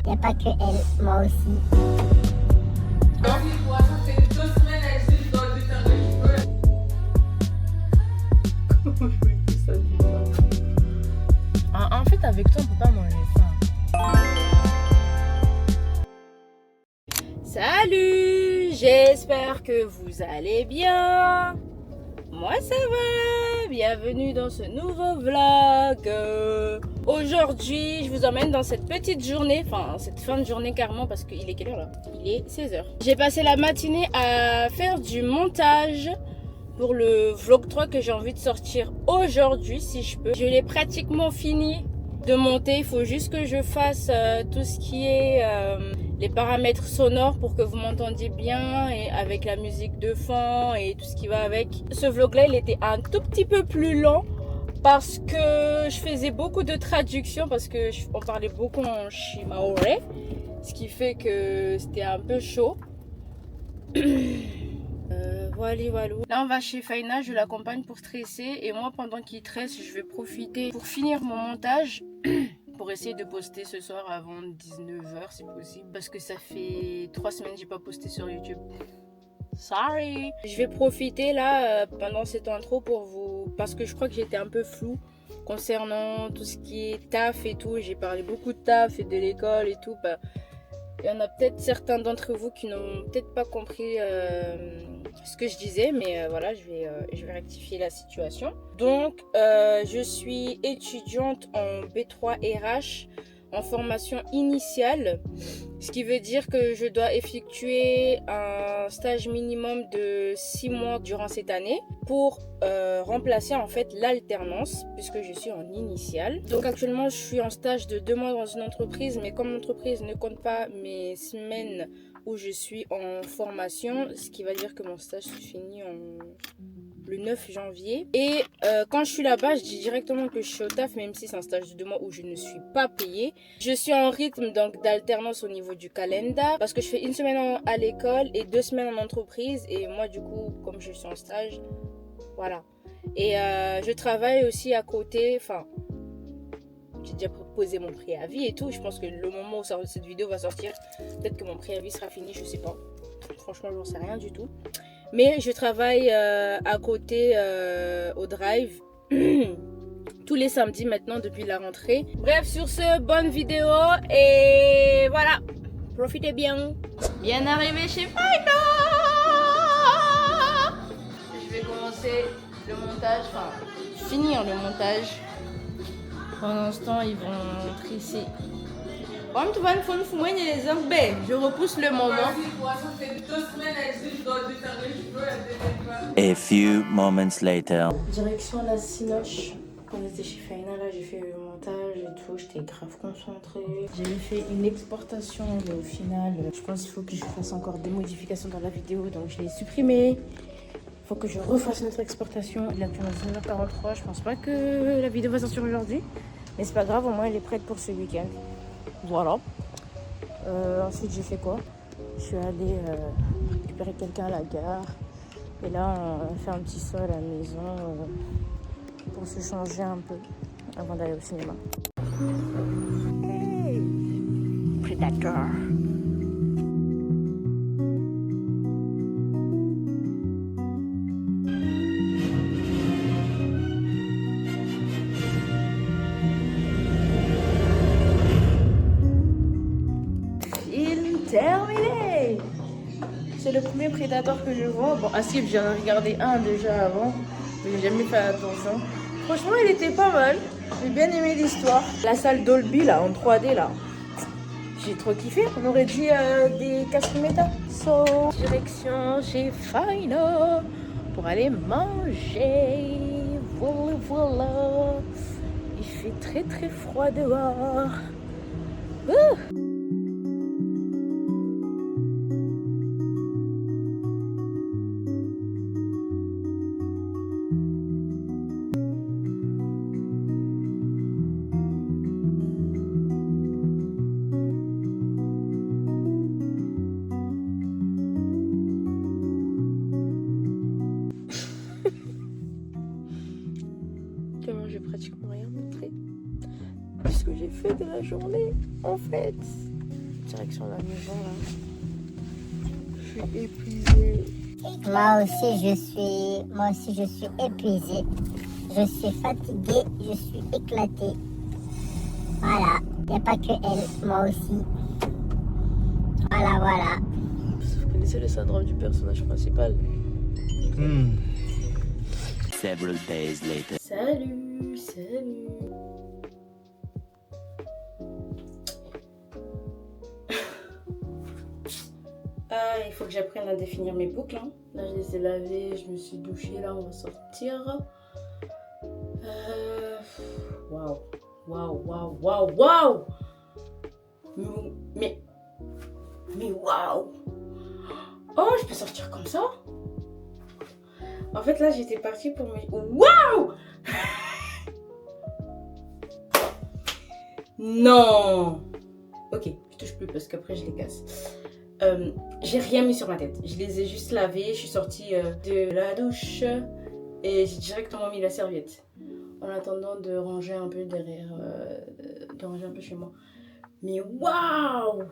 Il n'y a pas que elle, moi aussi. Ça fait 2 semaines, elle dit je dois déteindre les cheveux. Comment je vais dire ça bizarre. En fait, avec toi, on peut pas manger ça. Salut, j'espère que vous allez bien. Moi ça va, bienvenue dans ce nouveau vlog. Aujourd'hui je vous emmène dans cette petite journée, enfin cette fin de journée carrément parce qu'il est quelle heure là? Il est 16h. J'ai passé la matinée à faire du montage pour le vlog 3 que j'ai envie de sortir aujourd'hui si je peux. Je l'ai pratiquement fini de monter, il faut juste que je fasse tout ce qui est les paramètres sonores pour que vous m'entendiez bien et avec la musique de fond et tout ce qui va avec. Ce vlog là il était un tout petit peu plus lent parce que je faisais beaucoup de traductions parce que on parlait beaucoup en shimaore, ce qui fait que c'était un peu chaud. Voilà. Là on va chez Faina, je l'accompagne pour tresser et moi pendant qu'il tresse je vais profiter pour finir mon montage pour essayer de poster ce soir avant 19h si possible parce que ça fait 3 semaines que j'ai pas posté sur YouTube. Sorry. Je vais profiter là pendant cette intro pour vous parce que je crois que j'étais un peu floue concernant tout ce qui est taf et tout. J'ai parlé beaucoup de taf et de l'école et tout. Il y en a peut-être certains d'entre vous qui n'ont peut-être pas compris ce que je disais, mais voilà, je vais rectifier la situation. Donc, je suis étudiante en B3 RH en formation initiale, ce qui veut dire que je dois effectuer un stage minimum de 6 mois durant cette année pour remplacer en fait l'alternance puisque je suis en initiale. Donc actuellement je suis en stage de 2 mois dans une entreprise, mais comme l'entreprise ne compte pas mes semaines où je suis en formation, ce qui va dire que mon stage se finit le 9 janvier. Et quand je suis là-bas, je dis directement que je suis au taf, même si c'est un stage de 2 mois où je ne suis pas payée. Je suis en rythme donc d'alternance au niveau du calendar parce que je fais 1 semaine à l'école et 2 semaines en entreprise. Et moi, du coup, comme je suis en stage, voilà. Et je travaille aussi à côté, enfin, j'ai déjà posé mon préavis et tout. Je pense que le moment où cette vidéo va sortir, peut-être que mon préavis sera fini, je sais pas. Franchement, j'en sais rien du tout. Mais je travaille à côté au drive tous les samedis maintenant depuis la rentrée. Bref, sur ce, bonne vidéo et voilà, profitez bien. Bien arrivé chez Faina. Je vais commencer le montage, enfin finir le montage. Pendant ce temps, ils vont trisser. Je repousse le moment. A few moments later. Direction la Cinoche. Quand on était chez Faina, là j'ai fait le montage et tout, j'étais grave concentrée. J'avais fait une exportation, mais au final, je pense qu'il faut que je fasse encore des modifications dans la vidéo, donc je l'ai supprimée. Il faut que je refasse notre exportation. Il est actuellement 19h43, je pense pas que la vidéo va sortir aujourd'hui, mais c'est pas grave, au moins elle est prête pour ce week-end. Voilà. Ensuite j'ai fait quoi? Je suis allée récupérer quelqu'un à la gare. Et là on va faire un petit saut à la maison pour se changer un peu avant d'aller au cinéma. Hey Predator. Terminé. C'est le premier Predator que je vois. Bon, Asif, j'en ai regardé un déjà avant, mais j'ai jamais fait attention. Franchement, il était pas mal. J'ai bien aimé l'histoire. La salle Dolby, là, en 3D, là. J'ai trop kiffé. On aurait dit des casques méta. So, direction chez Faina pour aller manger. Voilà. Il fait très très froid dehors. J'ai pratiquement rien montré. Ce que j'ai fait de la journée, en fait. Direction la maison là. Je suis épuisée. Moi aussi je suis épuisée. Je suis fatiguée, je suis éclatée. Voilà, il n'y a pas que elle, moi aussi. Voilà. Vous connaissez le syndrome du personnage principal? Several days later. Salut. Il faut que j'apprenne à définir mes boucles. Hein. Là, je les ai lavées, je me suis douchée. Là, on va sortir. Waouh. Mais waouh. Oh, je peux sortir comme ça? En fait, là, j'étais partie pour me... Waouh. Non. Ok, je touche plus parce qu'après, je les casse. J'ai rien mis sur ma tête. Je les ai juste lavés. Je suis sortie de la douche et j'ai directement mis la serviette. En attendant de ranger un peu derrière, de ranger un peu chez moi. Mais waouh!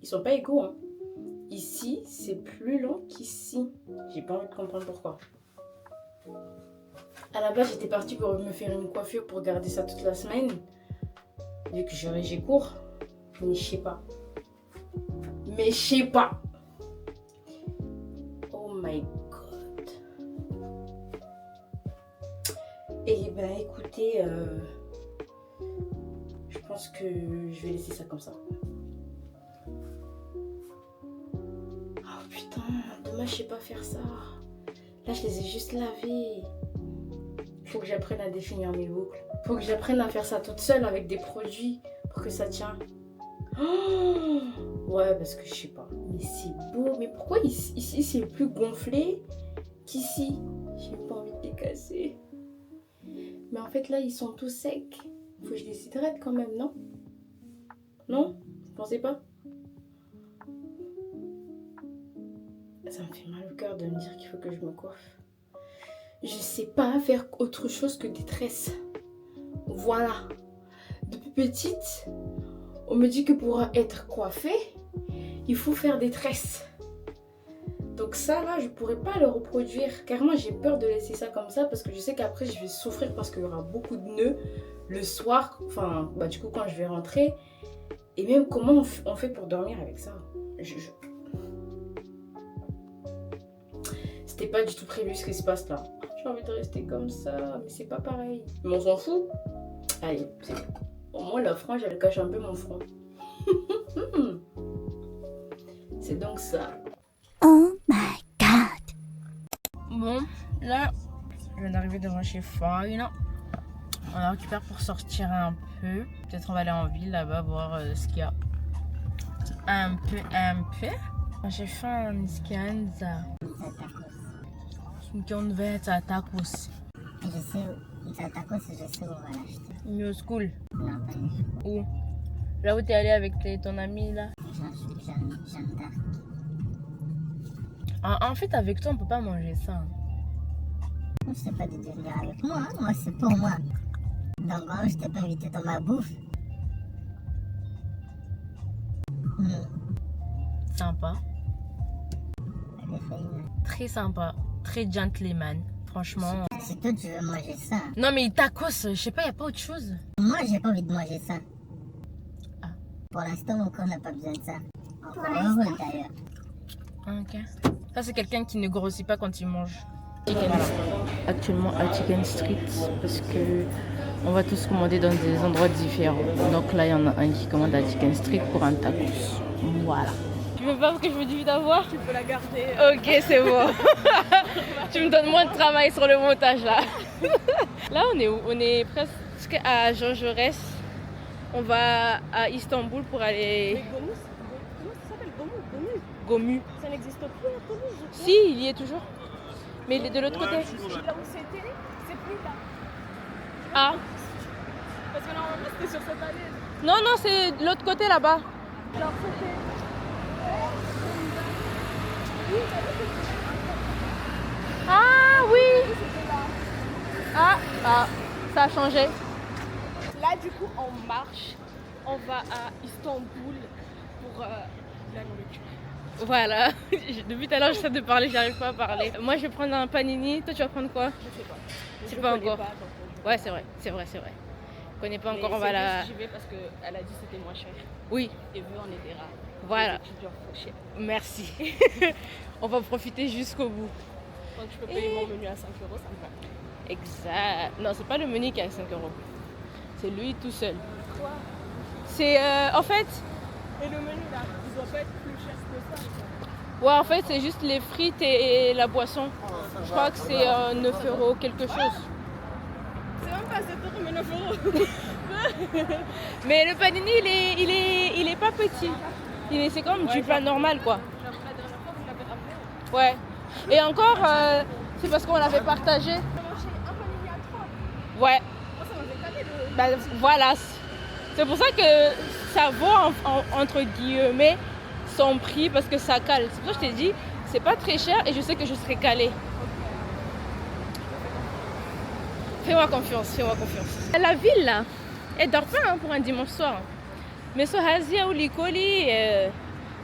Ils sont pas égaux, hein. Ici, c'est plus long qu'ici. J'ai pas envie de comprendre pourquoi. À la base, j'étais partie pour me faire une coiffure pour garder ça toute la semaine. Vu que j'ai cours. Mais je sais pas. Oh my god. Et ben écoutez, je pense que je vais laisser ça comme ça. Oh putain, dommage je sais pas faire ça. Là je les ai juste lavés. Faut que j'apprenne à définir mes boucles. Faut que j'apprenne à faire ça toute seule avec des produits pour que ça tienne. Oh ouais, parce que je sais pas. Mais c'est beau. Mais pourquoi ici c'est plus gonflé qu'ici? J'ai pas envie de les casser. Mais en fait là ils sont tous secs. Faut que je les hydrate quand même, non? Non? Vous pensez pas? Ça me fait mal au cœur de me dire qu'il faut que je me coiffe. Je sais pas faire autre chose que des tresses. Voilà. Depuis petite, on me dit que pour être coiffée, il faut faire des tresses. Donc ça là, je pourrais pas le reproduire. Car moi j'ai peur de laisser ça comme ça parce que je sais qu'après je vais souffrir parce qu'il y aura beaucoup de nœuds le soir. Enfin, bah du coup quand je vais rentrer. Et même comment on fait pour dormir avec ça? C'était pas du tout prévu ce qui se passe là. J'ai envie de rester comme ça, mais c'est pas pareil. Mais on s'en fout. Allez, c'est au moins la frange, elle cache un peu mon front. C'est donc ça. Oh my god. Bon, là, je viens d'arriver devant chez Fine. On la récupère pour sortir un peu. Peut-être on va aller en ville là-bas voir ce qu'il y a. Un peu. J'ai fait un scan. Une verte à tacos. Je sais où. Ça tacos, je sais où on va l'acheter. New School. Non, pas du tout. Où? Là où t'es allé avec ton ami là. Jeanne d'Arc. En fait, avec toi, on peut pas manger ça. Je sais pas de venir avec moi. Hein. Moi, c'est pour moi. Donc, moi, je t'ai pas invité dans ma bouffe. Sympa. Elle est fine. Très sympa. Très gentleman. Franchement. Si toi, tu veux manger ça. Non, mais tacos, je sais pas, y a pas autre chose. Moi, j'ai pas envie de manger ça. Ah. Pour l'instant, mon corps n'a pas besoin de ça. Encore heureux d'ailleurs. Ok. Ça, c'est quelqu'un qui ne grossit pas quand il mange. Actuellement à Chicken Street parce que on va tous commander dans des endroits différents. Donc là, il y en a un qui commande à Chicken Street pour un tacos. Voilà. Tu veux pas que je me dise d'avoir? Tu peux la garder. Ok, c'est bon. Tu me donnes moins de travail sur le montage là. Là, on est où? On est presque à Jean Jaurès. On va à Istanbul pour aller. Mais Gomus, comment ça s'appelle? Gomus? Gomu. Ça n'existe plus à Gomus, je crois. Si, il y est toujours. Mais il est de l'autre côté. Là où c'était, c'est plus là. Ah. Parce que normalement c'était sur cette allée. Non, non, c'est de l'autre côté là-bas. Alors c'était. Ah oui. Ah, ça a changé. Là du coup on marche, on va à Istanbul pour la nourriture. Voilà. Depuis tout à l'heure, j'essaie de parler, j'arrive pas à parler. Moi, je vais prendre un panini. Toi, tu vas prendre quoi? Je sais pas. C'est Je pas connais encore. donc, Ouais, c'est vrai. Je connais pas encore, on va c'est la... juste, j'y vais parce qu'elle a dit que c'était moins cher. Oui, Et vu on était rares. voilà. Les étudiants font cher. Merci. On va profiter jusqu'au bout. Donc je peux payer mon menu à 5 euros, ça me va. Exact. Non, c'est pas le menu qui est à 5 euros. C'est lui tout seul. Quoi? C'est en fait, Et le menu là, il doit pas être plus cher que ça. ouais, en fait, c'est juste les frites et la boisson. Je crois que c'est 9 euros quelque chose. C'est même pas 7 euros, mais 9 euros. Mais le panini, il est pas petit. C'est comme du pain normal, quoi. Genre la dernière fois, vous l'avez ramené. Ouais. Et encore, c'est parce qu'on l'avait partagé. On a mangé un panini à 3. Ouais. Moi, ça m'avait calé le. Bah, voilà. C'est pour ça que ça vaut, entre guillemets, son prix, parce que ça cale. C'est pour ça que je t'ai dit, c'est pas très cher et je sais que je serai calée. Fais-moi confiance, fais-moi confiance. La ville, là, elle dort pas hein, pour un dimanche soir. Mais ce Hazia ou l'Icoli,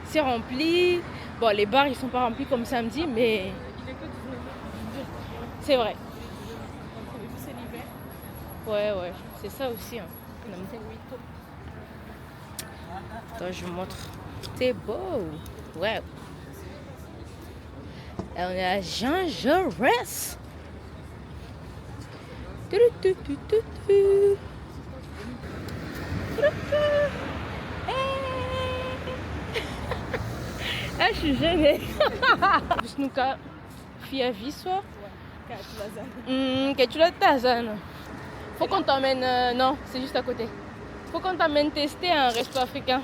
c'est rempli. Bon, les bars, ils sont pas remplis comme samedi, mais Il est que 19 heures. c'est vrai. Donc, vu c'est l'hiver. Ouais, c'est ça aussi. Hein. C'est 8 tôt. Attends, je vous montre. C'est beau. Ouais. Et on est à Jean Jaurès. Ah, je suis gênée. Snooka, fille à vie, soit. Ouais, lasagne. Que tu l'as Tazane. Faut qu'on t'emmène. Non, c'est juste à côté. Faut qu'on t'emmène tester un resto africain.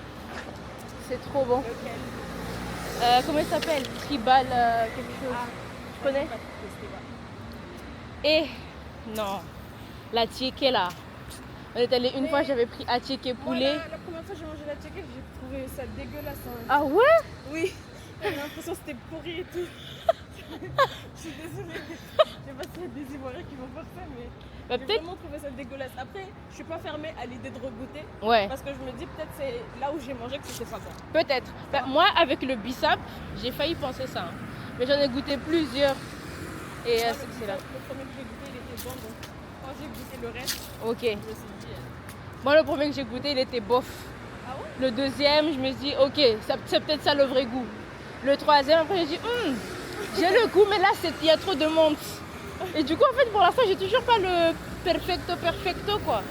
C'est trop bon. Lequel? Comment il s'appelle? Tribal quelque chose. Tu connais? Pas testé, va. Et non, la tiéké là. On est allé une fois, j'avais pris à tiéké poulet. Moi, la première fois que j'ai mangé la tchéké, j'ai trouvé ça dégueulasse. Hein. Ah ouais? Oui, j'avais l'impression que c'était pourri et tout. Je suis désolée. Je sais pas s'il y a des Ivoiriens qui vont faire ça, mais Bah, j'ai peut-être. vraiment trouvé ça dégueulasse. Après, je suis pas fermée à l'idée de regoûter Ouais, parce que je me dis peut-être c'est là où j'ai mangé que c'était pas bon. peut-être. Bah, moi, avec le bissap, j'ai failli penser ça. Hein. Mais j'en ai goûté plusieurs. Et Moi, c'est là. le premier que j'ai goûté, il était bon. Donc quand j'ai goûté le reste, Ok. je me suis dit. Moi, le premier que j'ai goûté, il était bof. Ah ouais? Le deuxième, je me suis dit, ok, c'est peut-être ça le vrai goût. Le troisième, après, j'ai dit, j'ai le goût, mais là, il y a trop de monde. Et du coup, en fait, pour l'instant, j'ai toujours pas le perfecto, quoi. Ouais,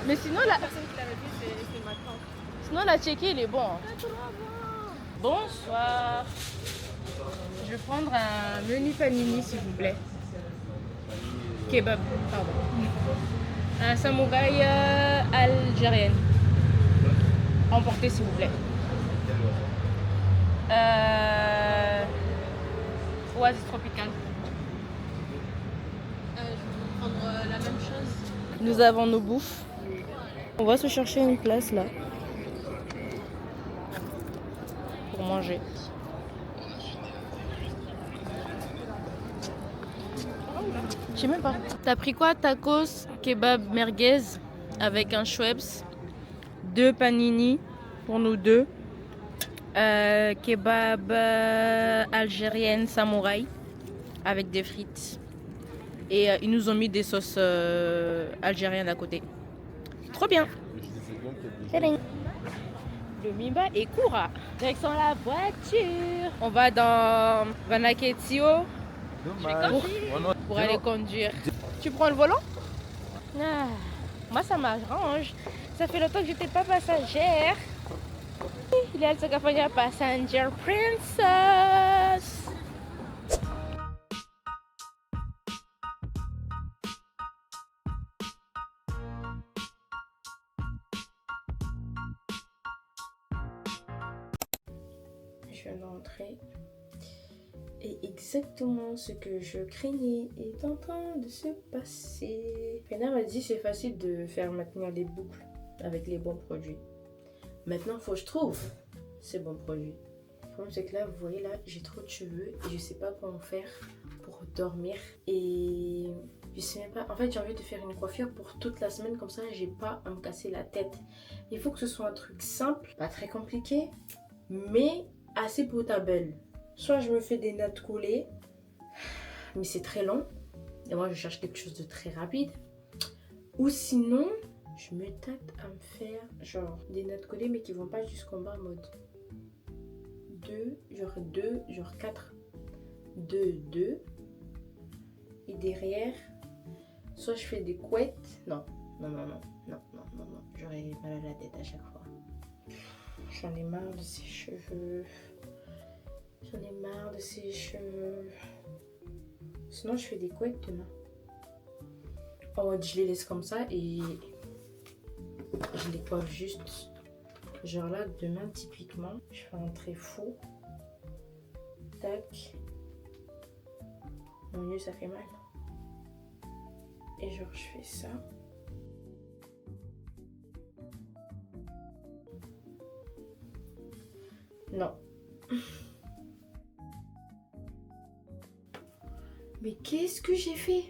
Mais sinon, la personne qui l'avait fait, c'est ma tante. sinon la tchéké, il est bon. Hein. C'est trop bon! Bonsoir. Je vais prendre un menu panini, s'il vous plaît. Kebab, pardon. Un samouraï algérienne. Emportez, s'il vous plaît. Oasis tropicale. Je vais prendre la même chose. Nous avons nos bouffes. On va se chercher une place là. Pour manger. Je sais même pas. T'as pris quoi? Tacos, kebab, merguez avec un Schweppes, 2 panini pour nous deux, kebab algérienne samouraï avec des frites. Et ils nous ont mis des sauces algériennes à côté. Trop bien. Le Mimba est Koura. Direction la voiture. On va dans Vanaketio pour aller conduire. Tu prends le volant? Ah, moi ça m'arrange. Ça fait longtemps que j'étais pas passagère. Il est à California Passenger Princess. Je viens d'entrer et exactement ce que je craignais est en train de se passer. Fena m'a dit c'est facile de faire maintenir les boucles avec les bons produits. Maintenant, il faut que je trouve ces bons produits. Le problème c'est que là, vous voyez là, j'ai trop de cheveux et je sais pas comment faire pour dormir. Et Je sais même pas. En fait, j'ai envie de faire une coiffure pour toute la semaine. Comme ça, j'ai pas à me casser la tête. Il faut que ce soit un truc simple, pas très compliqué, mais assez potable. Soit je me fais des nattes collées, mais c'est très long. Et moi, je cherche quelque chose de très rapide. Ou sinon, je me tâte à me faire genre des nattes collées, mais qui vont pas jusqu'en bas, en mode 2, genre 4, 2, 2. Et derrière, soit je fais des couettes. Non. J'aurais mal à la tête à chaque fois. J'en ai marre de ces cheveux. Sinon, je fais des couettes demain. En mode, je les laisse comme ça et je les coiffe juste. Genre là, demain, typiquement, je fais un trait fou. Tac. Mon Dieu, ça fait mal. Et genre, je fais ça. Non. Mais qu'est-ce que j'ai fait?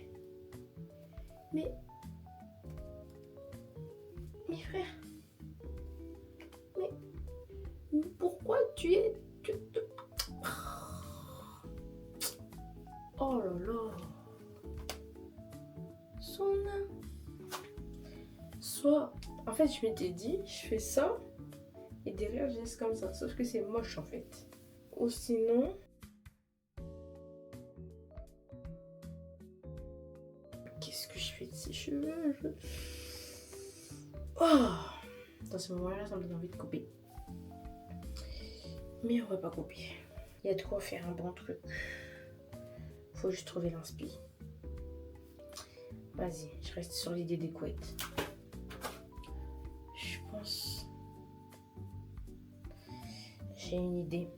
Mais frère. Mais pourquoi tu es... Oh là là. Soit, en fait, je m'étais dit, je fais ça et derrière, je laisse comme ça. Sauf que c'est moche en fait. Ou sinon, qu'est-ce que je fais de ces cheveux? Oh, dans ce moment-là, ça me donne envie de couper. Mais on va pas couper. Il y a de quoi faire un bon truc. Faut juste trouver l'inspi. Vas-y, je reste sur l'idée des couettes. Je pense... J'ai une idée.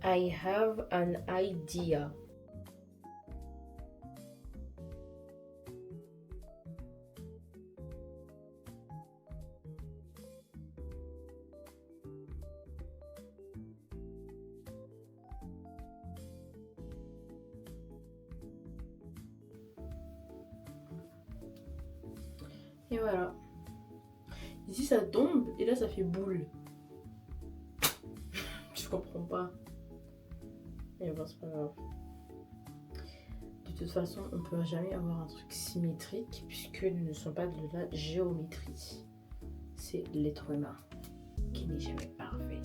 I have an idea. Et voilà. Ici ça tombe et là ça fait boule. Je comprends pas. Mais bon, c'est pas grave. De toute façon, on peut jamais avoir un truc symétrique puisque nous ne sommes pas de la géométrie. C'est l'être humain qui n'est jamais parfait.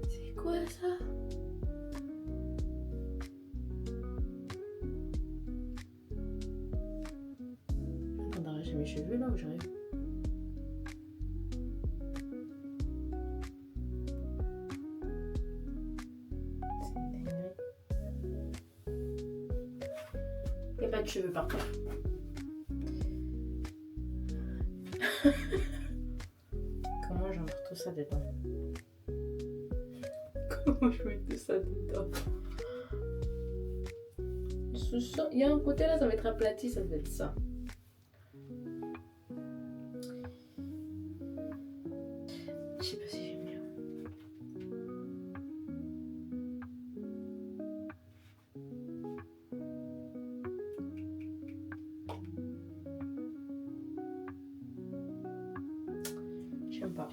C'est quoi ça? J'ai mes cheveux là où j'arrive. Il n'y a pas de cheveux par terre. Comment j'entre tout ça dedans? Comment je mets tout ça dedans? Il y a un côté là, ça va être aplati, ça va être ça. Je sais pas si j'aime bien. J'aime pas.